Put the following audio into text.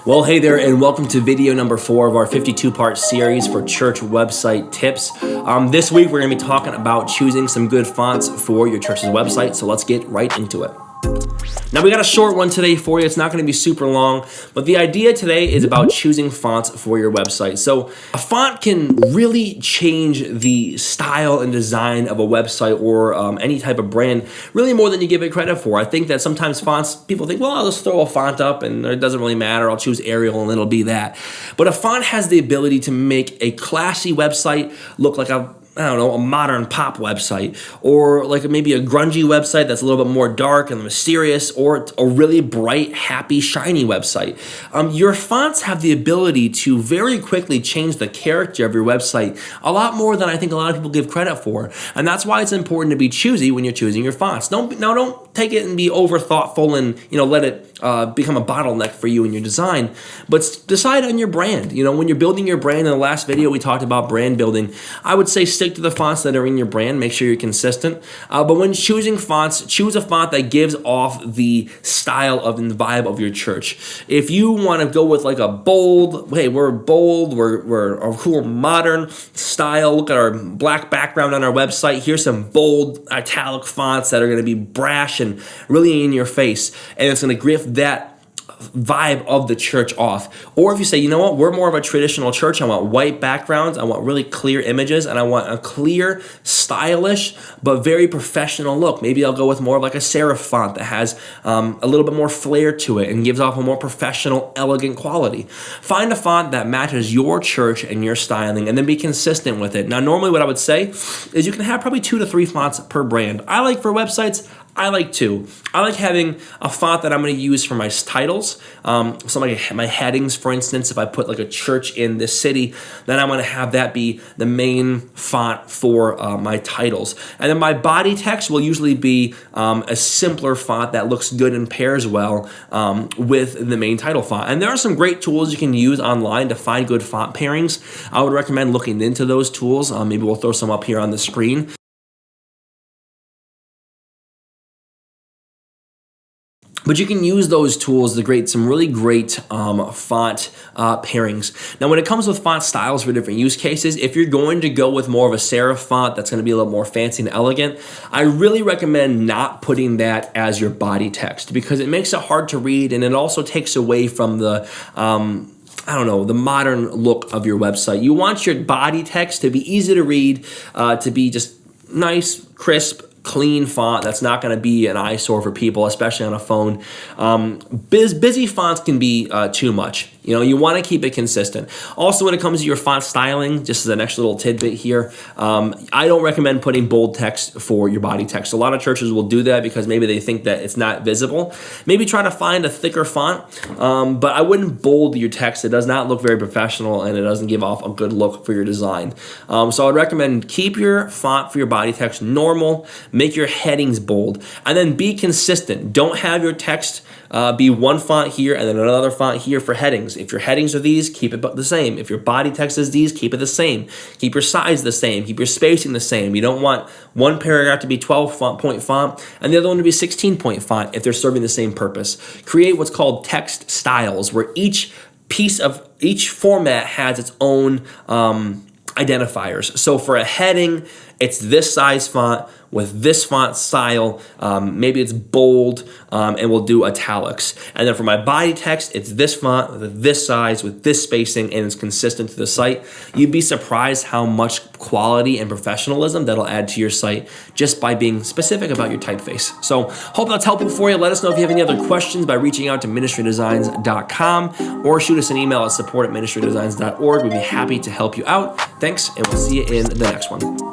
Well, hey there, and welcome to video number 4 of our 52-part series for church website tips. This week, we're going to be talking about choosing some good fonts for your church's website, so let's get right into it. Now, we got a short one today for you. It's not going to be super long, but the idea today is about choosing fonts for your website. So a font can really change the style and design of a website or any type of brand, really more than you give it credit for. I think that sometimes fonts, people think, well, I'll just throw a font up and it doesn't really matter. I'll choose Arial and it'll be that. But a font has the ability to make a classy website look like a modern pop website, or like maybe a grungy website that's a little bit more dark and mysterious, or a really bright, happy, shiny website. Your fonts have the ability to very quickly change the character of your website a lot more than I think a lot of people give credit for. And that's why it's important to be choosy when you're choosing your fonts. Don't take it and be over thoughtful and let it become a bottleneck for you in your design, but decide on your brand. When you're building your brand, in the last video we talked about brand building, I would say stick to the fonts that are in your brand. Make sure you're consistent. But when choosing fonts, choose a font that gives off the style of and the vibe of your church. If you want to go with like a bold, we're a cool modern style. Look at our black background on our website. Here's some bold italic fonts that are going to be brash and really in your face, and it's going to give that vibe of the church off. Or if you say, you know what, we're more of a traditional church, I want white backgrounds, I want really clear images, and I want a clear, stylish, but very professional look. Maybe I'll go with more of like a serif font that has a little bit more flair to it and gives off a more professional, elegant quality. Find a font that matches your church and your styling, and then be consistent with it. Now, normally what I would say is you can have probably 2 to 3 fonts per brand. For websites, I like 2. I like having a font that I'm going to use for my titles. So my headings, for instance, if I put like a church in this city, then I'm going to have that be the main font for my titles. And then my body text will usually be a simpler font that looks good and pairs well with the main title font. And there are some great tools you can use online to find good font pairings. I would recommend looking into those tools. Maybe we'll throw some up here on the screen. But you can use those tools to create some really great font pairings. Now, when it comes with font styles for different use cases, if you're going to go with more of a serif font that's going to be a little more fancy and elegant, I really recommend not putting that as your body text, because it makes it hard to read, and it also takes away from the the modern look of your website. You want your body text to be easy to read, to be just nice, crisp, clean font that's not going to be an eyesore for people, especially on a phone. Busy fonts can be too much. You want to keep it consistent. Also, when it comes to your font styling, just as an extra little tidbit here, I don't recommend putting bold text for your body text. A lot of churches will do that because maybe they think that it's not visible. Maybe try to find a thicker font, but I wouldn't bold your text. It does not look very professional, and it doesn't give off a good look for your design. So I'd recommend keep your font for your body text normal, make your headings bold, and then be consistent. Don't have your text be one font here and then another font here for headings. If your headings are these, keep it the same. If your body text is these, keep it the same. Keep your size the same. Keep your spacing the same. You don't want one paragraph to be 12-point font and the other one to be 16-point font if they're serving the same purpose. Create what's called text styles, where each format has its own identifiers. So for a heading, it's this size font with this font style. Maybe it's bold, and we'll do italics. And then for my body text, it's this font with this size with this spacing, and it's consistent to the site. You'd be surprised how much quality and professionalism that'll add to your site just by being specific about your typeface. So hope that's helpful for you. Let us know if you have any other questions by reaching out to ministrydesigns.com or shoot us an email at support@ministrydesigns.org. We'd be happy to help you out. Thanks, and we'll see you in the next one.